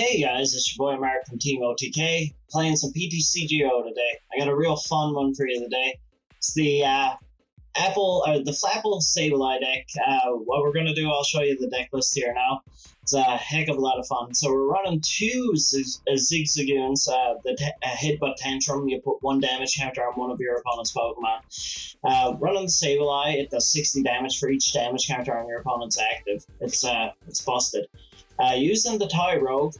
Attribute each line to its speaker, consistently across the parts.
Speaker 1: Hey guys, it's your boy Mark from Team OTK, playing some PTCGO today. I got a real fun one for you today. It's the the Flapple Sableye deck. What we're gonna do, I'll show you the deck list here now. It's a heck of a lot of fun. So we're running two Zigzagoons, the Headbutt Tantrum. You put 1 damage counter on one of your opponent's Pokemon. Running the Sableye, it does 60 damage for each damage counter on your opponent's active. It's busted. Using the Tie Rogue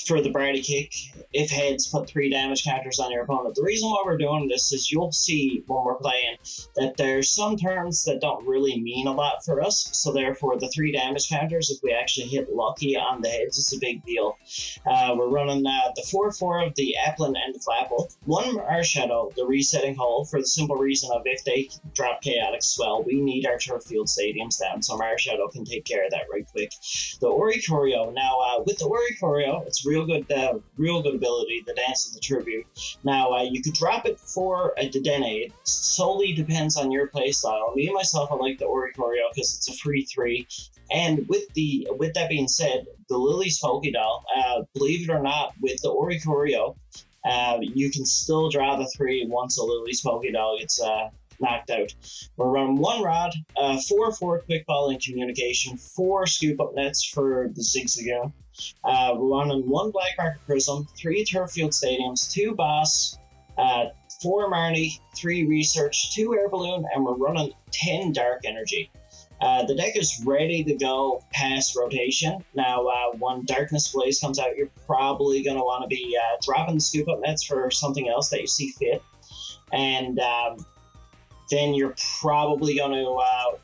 Speaker 1: for the Brady Kick, if heads, put 3 damage counters on your opponent. The reason why we're doing this is you'll see when we're playing that there's some turns that don't really mean a lot for us, so therefore the 3 damage counters, if we actually hit lucky on the heads, it's a big deal. We're running the 4/4 of the Applin and the Flapple, 1 Marshadow, the Resetting Hull, for the simple reason of if they drop Chaotic Swell, we need our turf field stadiums down, so Marshadow can take care of that right quick. The Oricorio, now with the Oricorio, it's real good ability, the Dance of the Tribute. Now, you could drop it for a Dedenne. It solely depends on your playstyle. Me, myself, I like the Oricorio because it's a free 3. And with that being said, the Lily's Pokédoll, believe it or not, with the Oricorio, you can still draw the 3 once a Lily's Pokédoll gets knocked out. We're running 1 Rod, 4/4 Quick Ball and Communication, 4 Scoop Up Nets for the Zigzagoon. We're running 1 Black Market Prism, 3 Turf Field Stadiums, 2 Boss, 4 Marnie, 3 Research, 2 Air Balloon, and we're running 10 Dark Energy. The deck is ready to go past rotation. Now, when Darkness Blaze comes out, you're probably going to want to be dropping the Scoop Up Nets for something else that you see fit. And then you're probably going to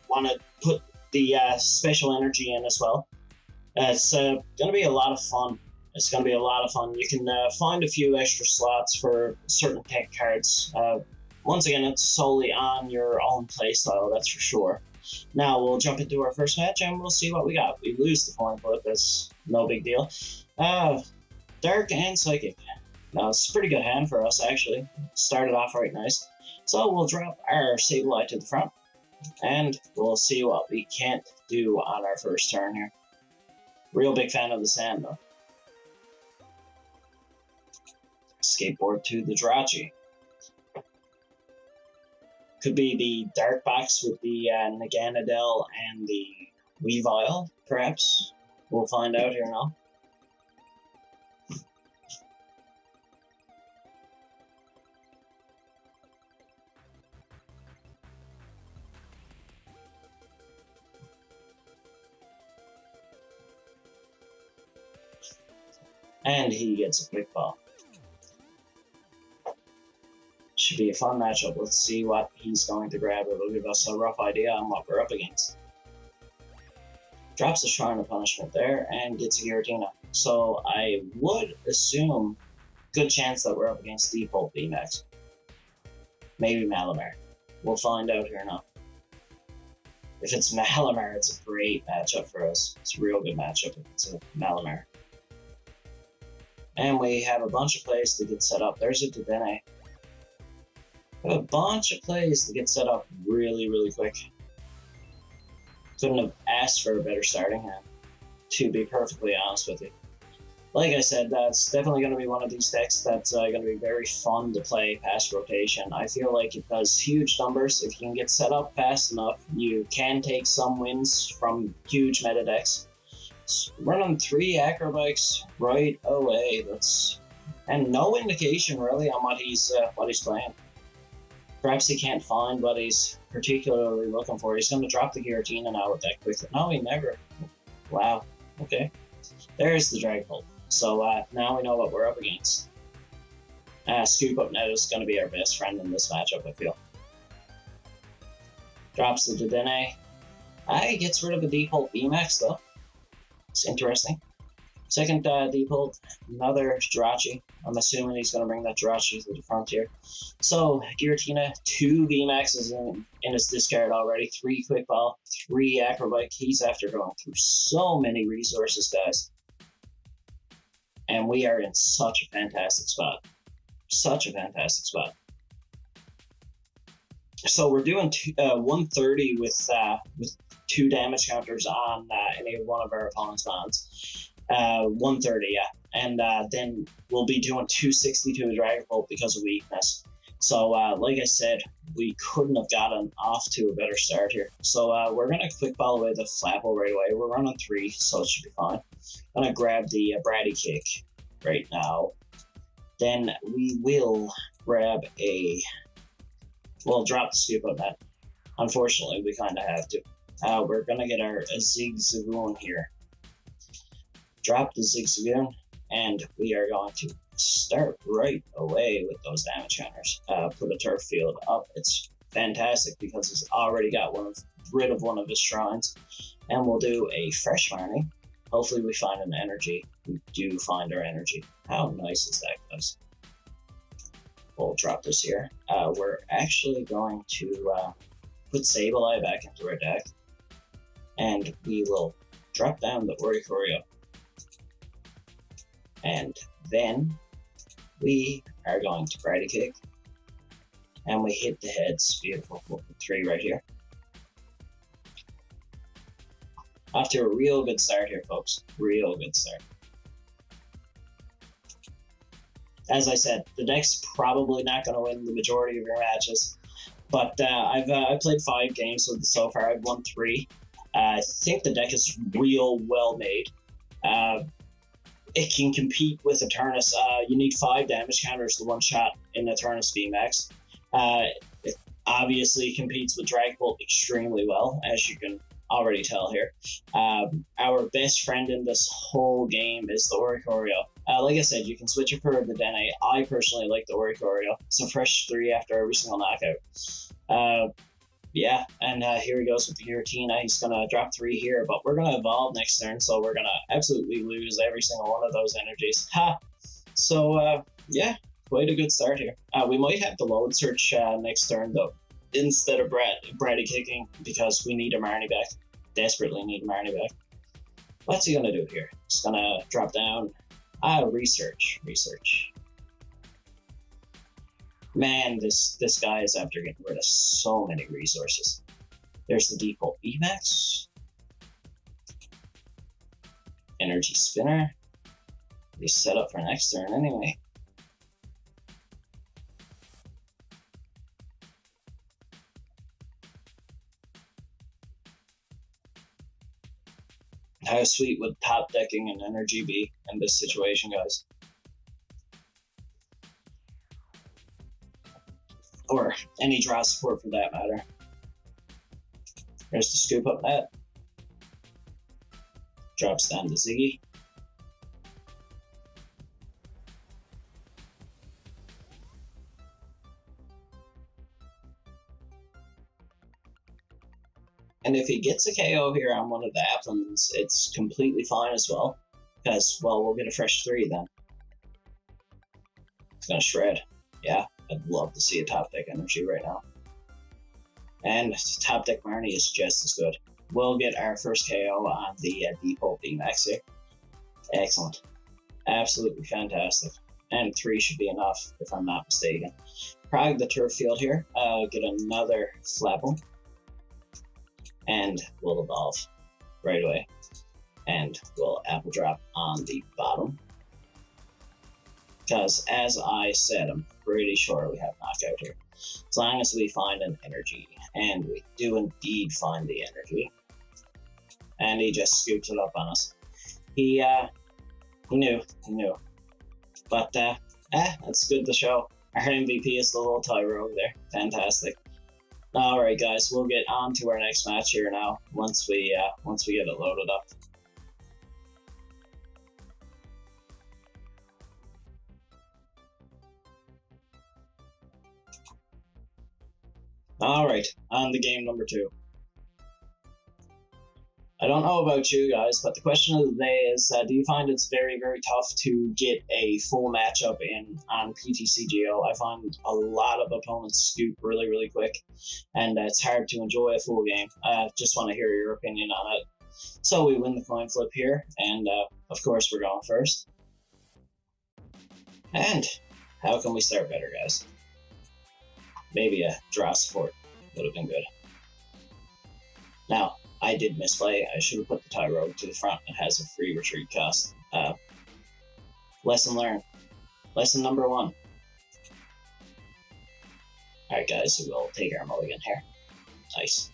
Speaker 1: want to put the Special Energy in as well. It's going to be a lot of fun. It's going to be a lot of fun. You can find a few extra slots for certain tech cards. Once again, it's solely on your own playstyle, that's for sure. Now, we'll jump into our first match and we'll see what we got. We lose the coin flip, that's no big deal. Dark and Psychic. Now, it's a pretty good hand for us, actually. Started off right nice. So we'll drop our Sableye to the front, and we'll see what we can't do on our first turn here. Real big fan of the sand, though. Skateboard to the Jirachi. Could be the Dark Box with the Naganadel and the Weavile, perhaps. We'll find out here now. And he gets a Quick Ball. Should be a fun matchup. Let's see what he's going to grab. It'll give us a rough idea on what we're up against. Drops a Shrine of Punishment there and gets a Giratina. So I would assume good chance that we're up against default VMAX. Maybe Malamar. We'll find out here now. If it's Malamar, it's a great matchup for us. It's a real good matchup if it's a Malamar. And we have a bunch of plays to get set up. There's a Dedenne. A bunch of plays to get set up really, really quick. Couldn't have asked for a better starting hand, to be perfectly honest with you. Like I said, that's definitely going to be one of these decks that's going to be very fun to play past rotation. I feel like it does huge numbers. If you can get set up fast enough, you can take some wins from huge meta decks. Running 3 Acrobikes right away. And no indication really on what he's playing. Perhaps he can't find what he's particularly looking for. He's going to drop the Giratina now with that quick. No, he never. Wow. Okay. There's the Dragapult. So now we know what we're up against. Scoop Up Net is going to be our best friend in this matchup, I feel. Drops the Dedenne. He gets rid of the default VMAX though. It's interesting. Second default, another Jirachi. I'm assuming he's going to bring that Jirachi to the front here. So, Giratina, 2 VMAXs in his discard already. 3 Quick Ball, 3 Acrobike. He's after going through so many resources, guys. And we are in such a fantastic spot. Such a fantastic spot. So we're doing 130 with 2 damage counters on any one of our opponent's bonds. 130, yeah. And then we'll be doing 262 Dragon Bolt because of weakness. So, like I said, we couldn't have gotten off to a better start here. So, we're going to quick ball away the Flapple right away. We're running 3, so it should be fine. I'm going to grab the Bratty Kick right now. Then we will grab we'll drop the Scoop on that. Unfortunately, we kind of have to. We're going to get our Zigzagoon here. Drop the Zigzagoon, and we are going to start right away with those damage counters. Put a turf field up. It's fantastic because it's already got rid of one of his shrines. And we'll do a fresh Marnie. Hopefully we find an energy. We do find our energy. How nice is that, guys? We'll drop this here. We're actually going to put Sableye back into our deck. And we will drop down the Oricorio. And then we are going to Bratty Kick. And we hit the heads. Beautiful. 3 right here. Off to a real good start here, folks. Real good start. As I said, the deck's probably not going to win the majority of your matches. But I've played 5 games with it so far. I've won 3. I think the deck is real well made. It can compete with Eternus. You need 5 damage counters to 1 shot in Eternus VMAX. It obviously competes with Dragon Bolt extremely well, as you can already tell here. Our best friend in this whole game is the Oricorio. Like I said, you can switch it for the Dene. I personally like the Oricorio. It's a fresh 3 after every single knockout. Yeah, and here he goes with the Giratina. He's going to drop 3 here, but we're going to evolve next turn, so we're going to absolutely lose every single one of those energies. Ha! So, yeah, quite a good start here. We might have to load search next turn, though, instead of Bratty kicking, because we need a Marnie back. Desperately need a Marnie back. What's he going to do here? He's going to drop down. Research. Man, this guy is after getting rid of so many resources. There's the default VMAX. Energy Spinner. He's set up for next turn anyway. How sweet would top decking an energy be in this situation, guys? Or any draw support for that matter. There's the Scoop up net. Drops down to Ziggy. And if he gets a KO here on one of the Applins, it's completely fine as well. Because, well, we'll get a fresh 3 then. It's gonna shred. Yeah, I'd love to see a top deck energy right now. And top deck Marnie is just as good. We'll get our first KO on the default VMAX here. Excellent. Absolutely fantastic. And 3 should be enough, if I'm not mistaken. Prog the turf field here. Get another Flapple. And we'll evolve right away. And we'll apple drop on the bottom. Because, as I said, I'm pretty sure we have knockout here. As long as we find an energy. And we do indeed find the energy. And he just scoops it up on us. He knew. But, that's good to show. Our MVP is the little Tyrogue there. Fantastic. Alright guys, we'll get on to our next match here now, once we get it loaded up. Alright, on to game number 2. I don't know about you guys, but the question of the day is, do you find it's very, very tough to get a full matchup on PTCGO? I find a lot of opponents scoop really, really quick, and it's hard to enjoy a full game. Just want to hear your opinion on it. So we win the coin flip here, and of course we're going first. And how can we start better, guys? Maybe a draw support would have been good. Now, I did misplay. I should have put the Tyrogue to the front. It has a free retreat cost. Lesson learned. Lesson number 1. Alright guys, so we'll take our mulligan here. Nice.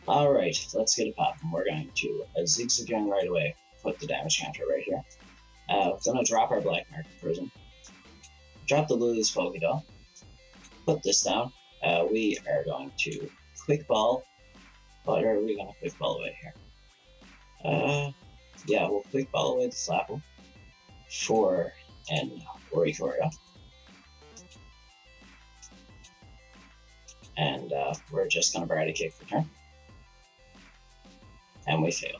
Speaker 1: Alright, let's get it popping. We're going to zigzagging right away. Put the damage counter right here. We're going to drop our Black Market Prism. Drop the Lily's Pokédoll. Put this down. We are going to Quick Ball. What are we going to Quick Ball away here? Yeah, we'll Quick Ball away the Flapple for an Oricorio. And we're just going to Variety Kick for turn. And we fail.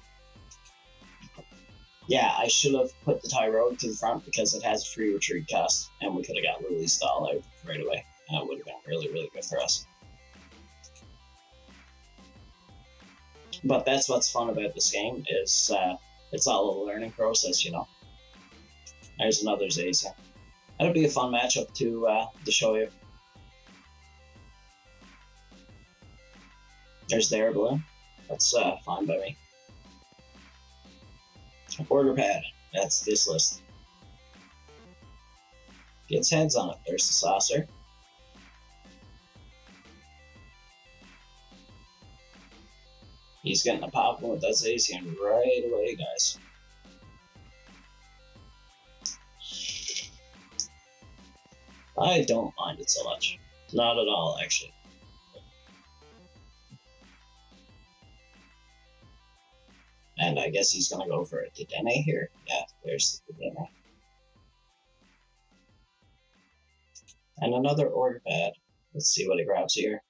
Speaker 1: Yeah, I should have put the Tyrogue to the front because it has a free retreat cost, and we could have got Lily's Stall out right away, and it would have been really, really good for us. But that's what's fun about this game, is it's all a learning process, you know. There's another Zacian. That'll be a fun matchup to show you. There's the Air Balloon. That's fine by me. Order pad. That's this list. Gets heads on it. There's the Saucer. He's getting a pop with that Zacian right away, guys. I don't mind it so much. Not at all, actually. And I guess he's gonna go for a Dedenne here. Yeah, there's the Dedenne. And another Order Pad. Let's see what he grabs here.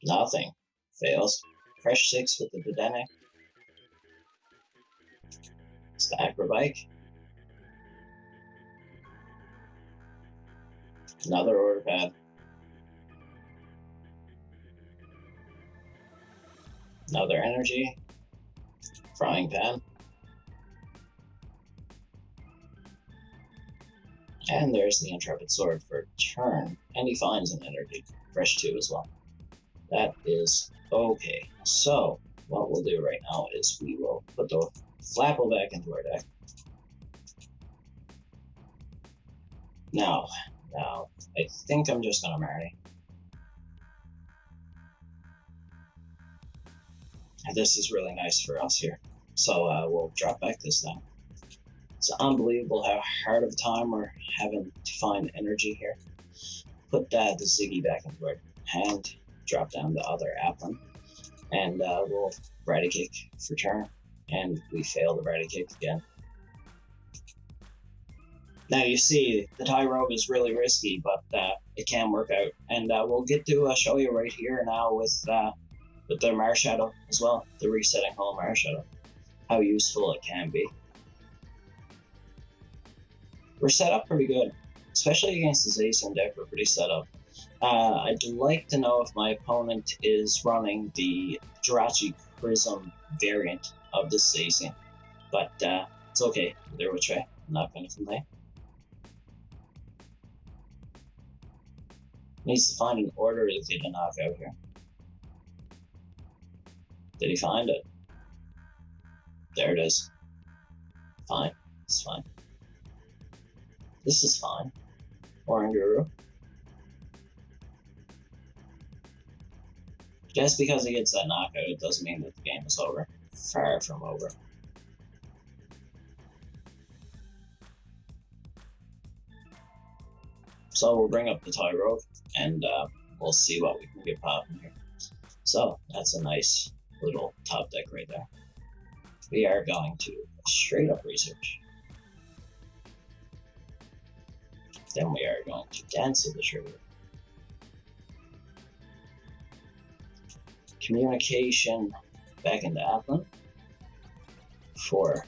Speaker 1: Nothing. Fails. Fresh 6 with the Dedenne. It's the Acrobike. Another Order Pad. Another Energy. Frying Pan. And there's the Intrepid Sword for turn. And he finds an Energy. Fresh 2 as well. That is okay. So, what we'll do right now is we will put the Flapple back into our deck. Now, I think I'm just gonna Marty. And this is really nice for us here. So we'll drop back this down. It's unbelievable how hard of a time we're having to find energy here. Put the Ziggy back into our hand. Drop down the other Applin. And we'll Variety Kick for turn. And we fail the Variety Kick again. Now you see, the Tyrogue is really risky, but it can work out. And we'll get to show you right here now with the Marshadow as well, the Resetting Hole Marshadow, how useful it can be. We're set up pretty good, especially against the Zacian deck. We're pretty set up. I'd like to know if my opponent is running the Jirachi Prism variant of this Zacian, but it's okay, either which way, I'm not going to complain. Needs to find an order to get a knockout here. Did he find it? There it is. Fine. It's fine. This is fine. Oranguru. Just because he gets that knockout, it doesn't mean that the game is over. Far from over. So we'll bring up the Tyrogue, and we'll see what we can get popping here. So that's a nice little top deck right there. We are going to straight up research. Then we are going to Dance of the Trigger. Communication back into Applin for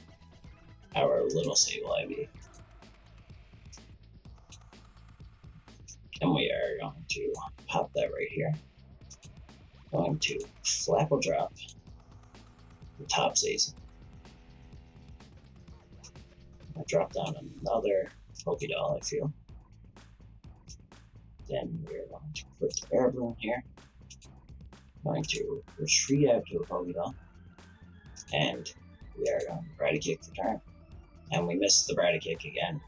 Speaker 1: our little Sableye V. And we are going to pop that right here. Going to Flapple drop the top Zacian. I'll drop down another Pokédoll, I feel. Then we're going to put the Air Balloon here. Going to retreat out to a Pokédoll. And We are going to Brady kick for turn. And we missed the Brady kick again.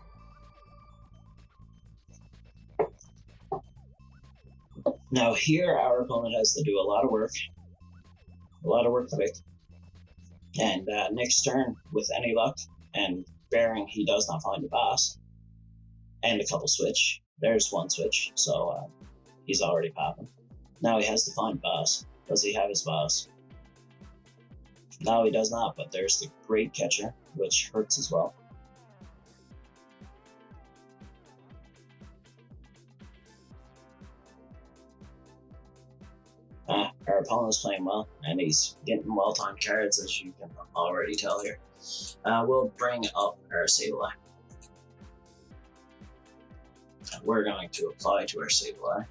Speaker 1: Now here our opponent has to do a lot of work. A lot of work quick. And next turn, with any luck, and bearing he does not find a boss, and a couple switch. There's one switch, so he's already popping. Now he has to find a boss. Does he have his boss? No, he does not, but there's the great catcher, which hurts as well. Our opponent is playing well, and he's getting well-timed cards, as you can already tell here. We'll bring up our Sableye. We're going to apply to our Sableye.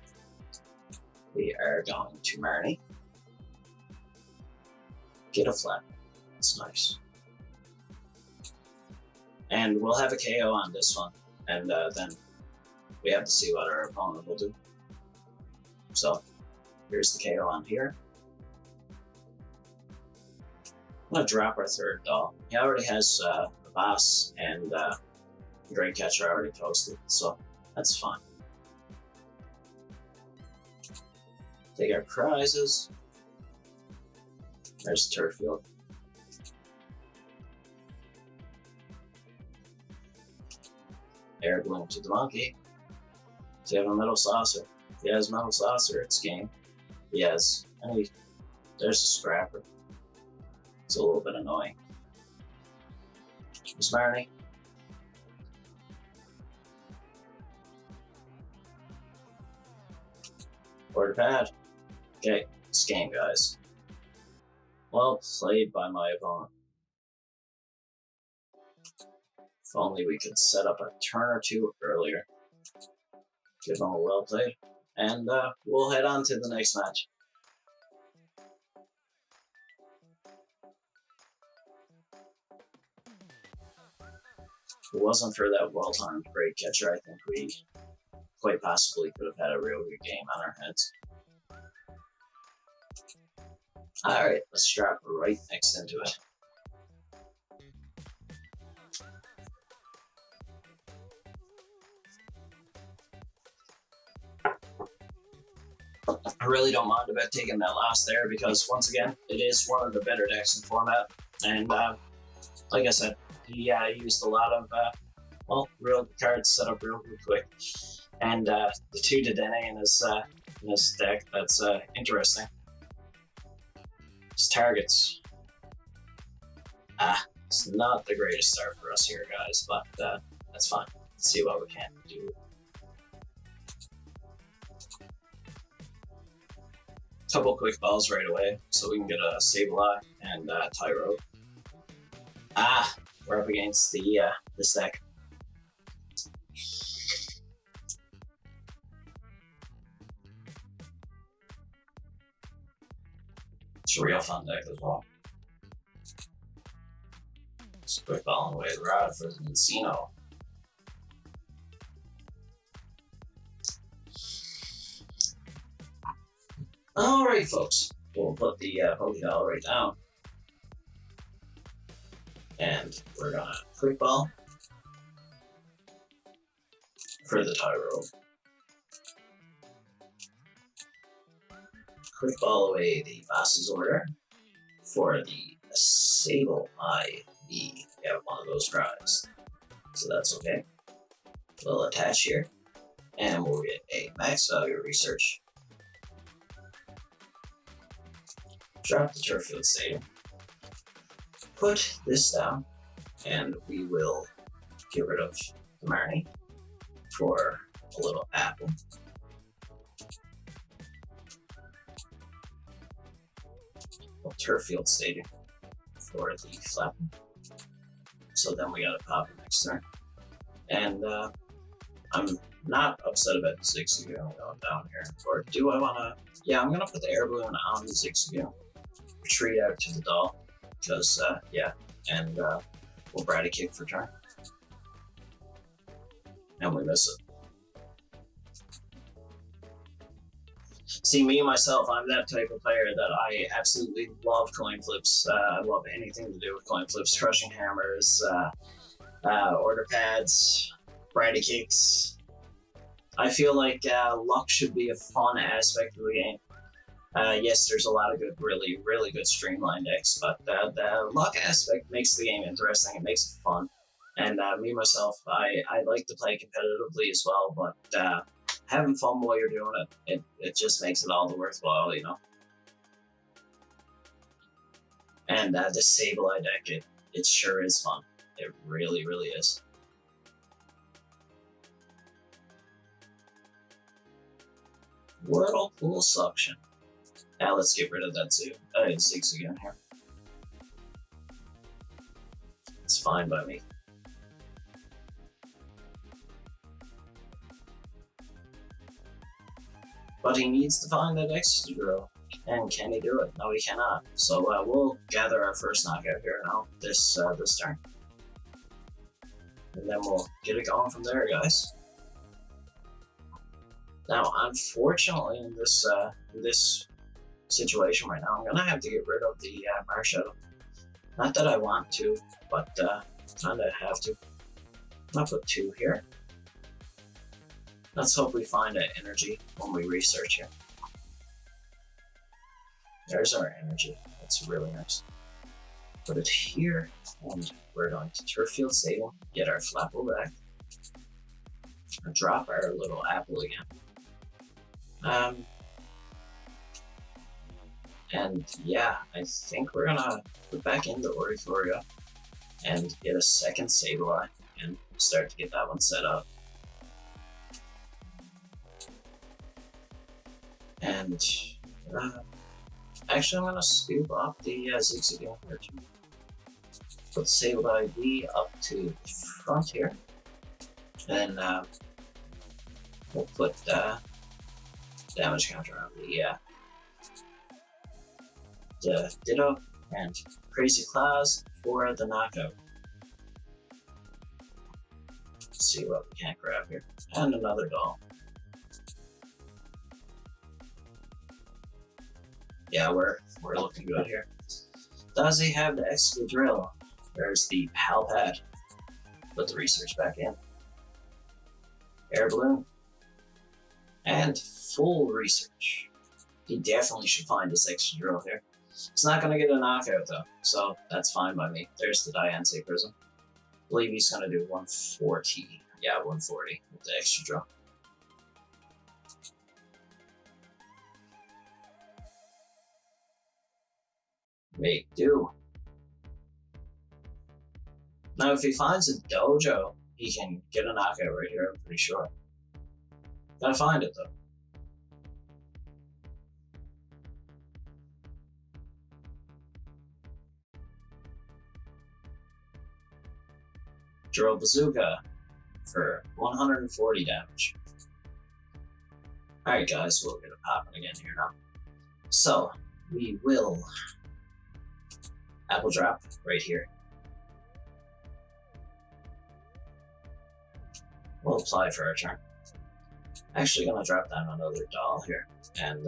Speaker 1: We are going to Marnie. Get a flat. That's nice. And we'll have a KO on this one, and then we have to see what our opponent will do. So, here's the KO on here. I'm going to drop our third doll. He already has a boss and the great catcher already posted, so that's fine. Take our prizes. There's Turf Field. Air Bloom to the monkey. So you have a Metal Saucer. If he has Metal Saucer, it's game. Yes, and there's a Scrapper. It's a little bit annoying. Miss Marnie. Order pad. Okay, it's game, guys. Well played by my opponent. If only we could set up a turn or two earlier. Give them a well played. And we'll head on to the next match. If it wasn't for that well-timed great catcher, I think we quite possibly could have had a real good game on our hands. Alright, let's drop right next into it. I really don't mind about taking that loss there because, once again, it is one of the better decks in format. And, like I said, he used a lot of, real good cards set up real quick. And the 2 Dedenne in his deck, that's interesting. His targets. It's not the greatest start for us here, guys, but that's fine. Let's see what we can do. Couple quick balls right away, so we can get a Sableye and Tyro. We're up against the this deck. It's a real fun deck as well. Just quick ball on the way to the rod for the Encino. Alright, folks, we'll put the Pokeball right down. And we're gonna quick ball for the Tyro. Quick ball away the boss's order for the Sableye V. We have one of those prized, so that's okay. We'll attach here, and we'll get a max value research. Drop the Turf Field Stadium. Put this down, and we will get rid of the Marnie for a little apple. Turf Field Stadium for the Flapping. So then we gotta pop it next turn. And I'm not upset about the Zigzagoon going down here. Or do I wanna? Yeah, I'm gonna put the Air Balloon on the Zigzagoon. Retreat out to the doll. Because, yeah. And we'll Brady kick for turn. And we miss it. See, me myself, I'm that type of player that I absolutely love coin flips. I love anything to do with coin flips, crushing hammers, order pads, Brady kicks. I feel like luck should be a fun aspect of the game. Yes, there's a lot of good, really, really good streamlined decks, but the luck aspect makes the game interesting. It makes it fun. And me, myself, I like to play competitively as well, but having fun while you're doing it just makes it all the worthwhile, you know? And the Sableye deck, it sure is fun. It really, really is. Whirlpool Suction. Now let's get rid of that Ziggs again here. It's fine by me. But he needs to find that extra drill. And can he do it? No, he cannot. So we'll gather our first knockout here now, this turn. And then we'll get it going from there, guys. Now, unfortunately, in this situation right now, I'm gonna have to get rid of the Marshadow. Not that I want to, but kinda have to. I'm gonna put 2 here. Let's hope we find an energy when we research here. There's our energy. That's really nice. Put it here, and we're going to Turffield Stadium, get our Flapple back, and drop our little apple again. And yeah, I think we're gonna put back in the Oricorio and get a second Sableye and start to get that one set up. And actually, I'm gonna scoop up the Ziggs again here too. Put Sableye V up to the front here, and we'll put damage counter on the Ditto and Crazy Claws for the knockout. Let's see what we can grab here, and another doll. Yeah, we're looking good here. Does he have the extra drill? There's the Pal Pad. Put the research back in. Air balloon. And full research. He definitely should find this extra drill here. He's not going to get a knockout though, so that's fine by me. There's the Diancie Prism. I believe he's going to do 140. Yeah, 140 with the extra drill. Make do. Now, if he finds a dojo, he can get a knockout right here, I'm pretty sure. Gotta find it, though. Drill Bazooka for 140 damage. Alright, guys, we'll get it popping again here now. So, we will Apple Drop right here. We'll apply for our turn. Actually gonna drop down another doll here, and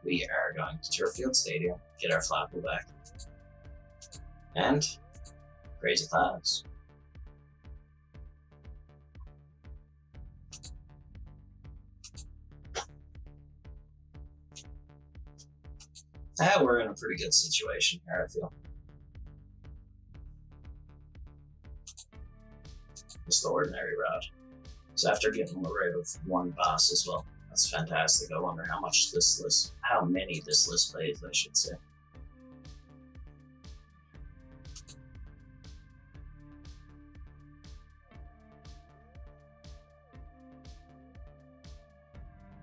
Speaker 1: we are going to Turffield Stadium, get our Flapple back, and Crazy Clouds. We're in a pretty good situation here, I feel. Just the ordinary route. So after getting rid of one boss as well, that's fantastic. I wonder how many this list plays, I should say.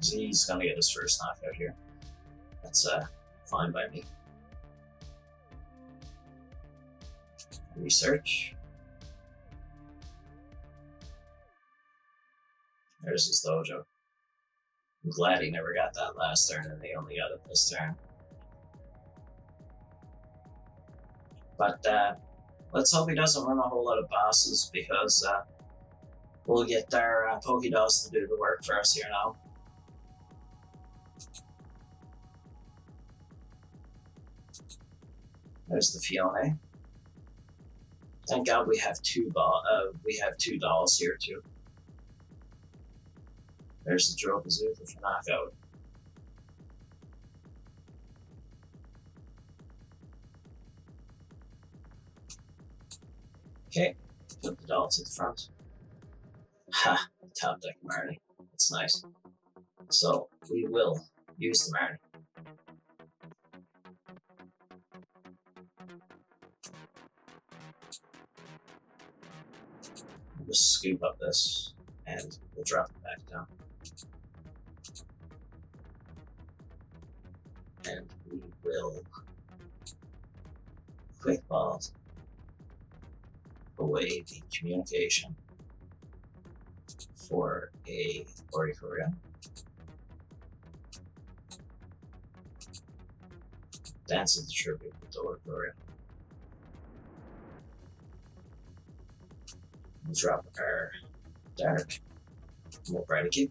Speaker 1: He's gonna get his first knockout here. That's fine by me. Research. There's his dojo. I'm glad he never got that last turn and he only got it this turn. But let's hope he doesn't run a whole lot of bosses, because we'll get our Pokédolls to do the work for us here now. There's the Fiona. Thank God we have two dolls here too. There's the Drill Bazooka for knockout. Okay, put the doll to the front. Ha! Top deck Marnie. That's nice. So we will use the Marnie. We'll just scoop up this and we'll drop it back down. And we will quick pause away the communication for a Orikoria. Dance of the tribute with the Orikoria. We'll drop our dark Mobility,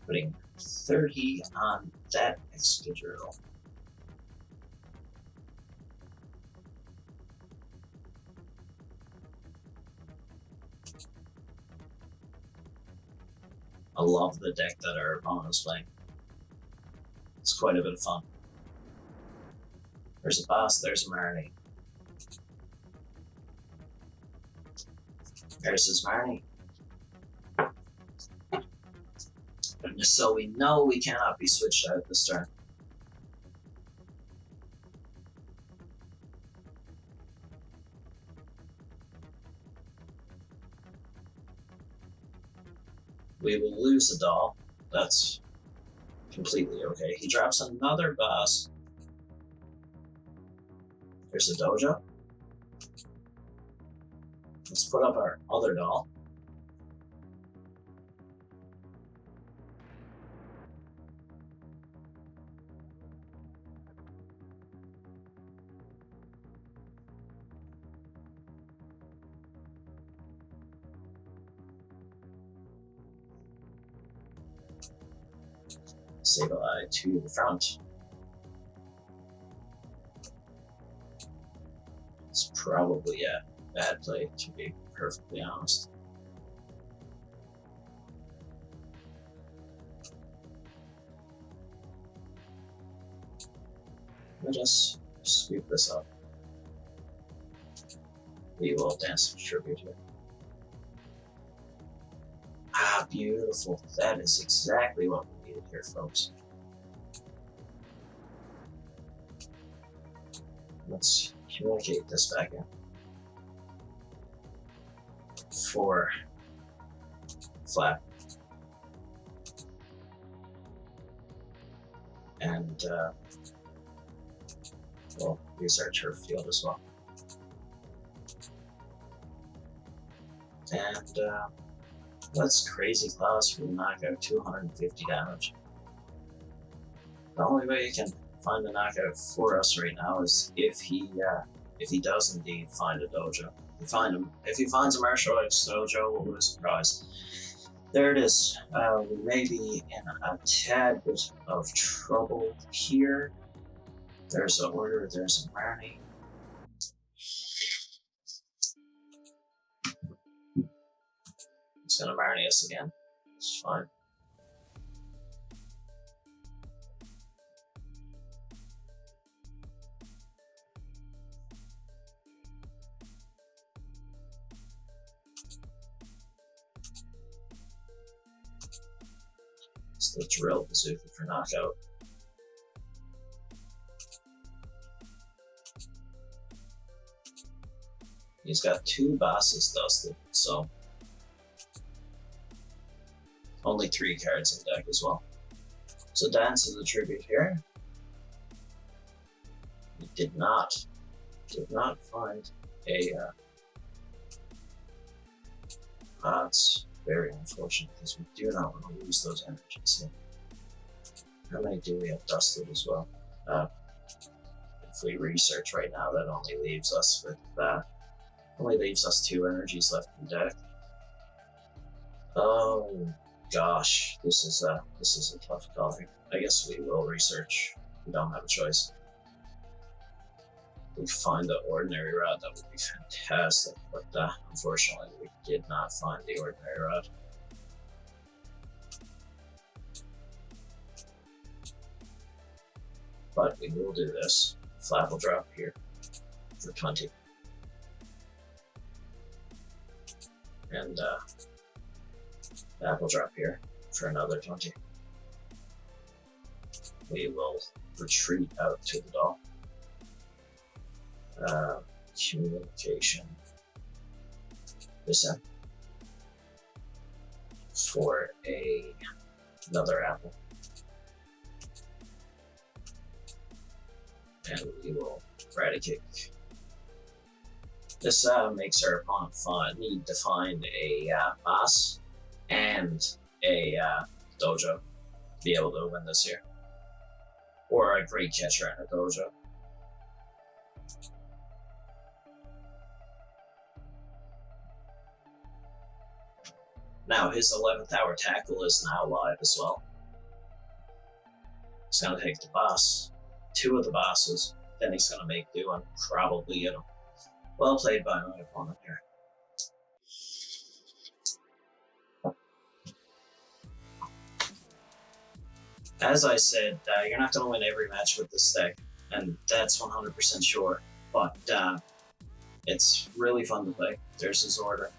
Speaker 1: putting 30 on that extra drill. I love the deck that our opponent is playing. It's quite a bit of fun. There's a boss, there's a Marnie. There's his Marnie. So we know we cannot be switched out this turn. We will lose a doll. That's completely okay. He drops another boss. There's a dojo. Let's put up our other doll. Sableye to the front. It's probably a bad play, to be perfectly honest. Let us scoop this up. We will dance some tribute here. Ah, beautiful. That is exactly what we needed here, folks. Let's communicate this back in. For Flap. And we'll use our turf field as well. And let's Crazy Claws for the knockout, 250 damage. The only way you can find the knockout for us right now is if he does indeed find a dojo. If he finds a martial arts dojo, we'll lose the prize. There it is. We may be in a tad bit of trouble here. There's an order, there's a Marnie. He's gonna Marnie us again. It's fine. It's the Drill Bazooka for knockout. He's got 2 bosses dusted, so only 3 cards in deck as well. So Dance of the Tribute here. We did not find a that's very unfortunate because we do not want to lose those energies here. How many do we have dusted as well? If we research right now, that only leaves us with only leaves us 2 energies left in deck. Oh gosh, this is a tough call here. I guess we will research. We don't have a choice. we find the ordinary rod, that would be fantastic, but unfortunately we did not find the ordinary rod. But we will do this. Flap will drop here for 20. And that will drop here for another 20. We will retreat out to the doll. Communication. This end. For another apple. And we will eradicate. This makes our opponent need to find a boss and a dojo to be able to win this here. Or a great catcher and a dojo. Now his 11th hour tackle is now live as well. He's going to take the boss, 2 of the bosses, then he's going to make do and probably get him. Well played by my opponent here. As I said, you're not going to win every match with this deck, and that's 100% sure, but it's really fun to play. There's his order.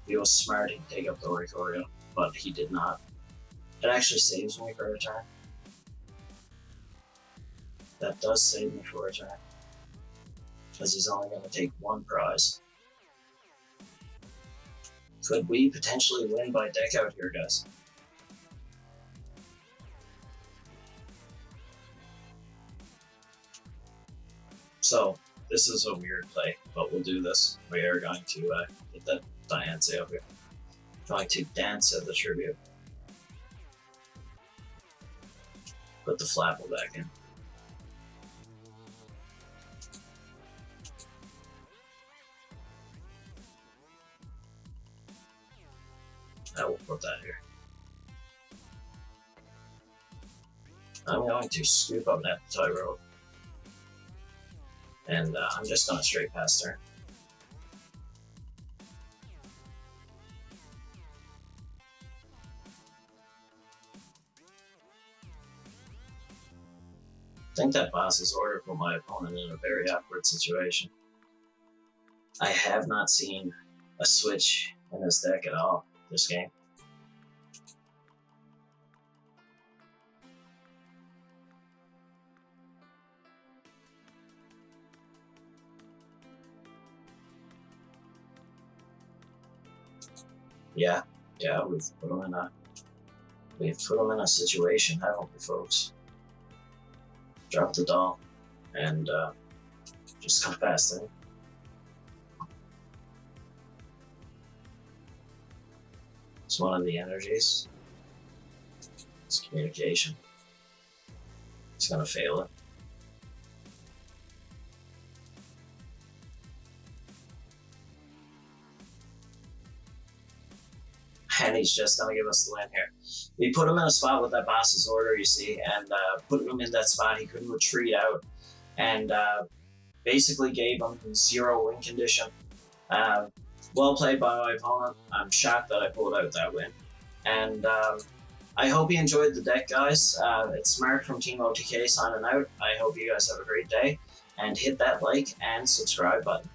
Speaker 1: If he was smart, he'd take up the Oricorio, but he did not. It actually saves me for a turn. That does save me for a turn, because he's only going to take 1 prize. Could we potentially win by deck out here, guys? So, this is a weird play, but we'll do this. We are going to get that Diancie up here. Going to dance at the tribute. Put the Flapple back in. I will put that here. I'm going to scoop up that Tyro. And I'm just going to straight past her. I think that boss's order put my opponent in a very awkward situation. I have not seen a switch in this deck at all this game. Yeah, we've put him in a situation, haven't we, folks? Drop the doll and just come past him. It's one of the energies. It's communication. It's gonna fail it. And he's just going to give us the win here. We put him in a spot with that boss's order, you see, and putting him in that spot, he couldn't retreat out, and basically gave him 0 win condition. Well played by my opponent. I'm shocked that I pulled out that win. And I hope you enjoyed the deck, guys. It's Mark from Team OTK signing out. I hope you guys have a great day, and hit that like and subscribe button.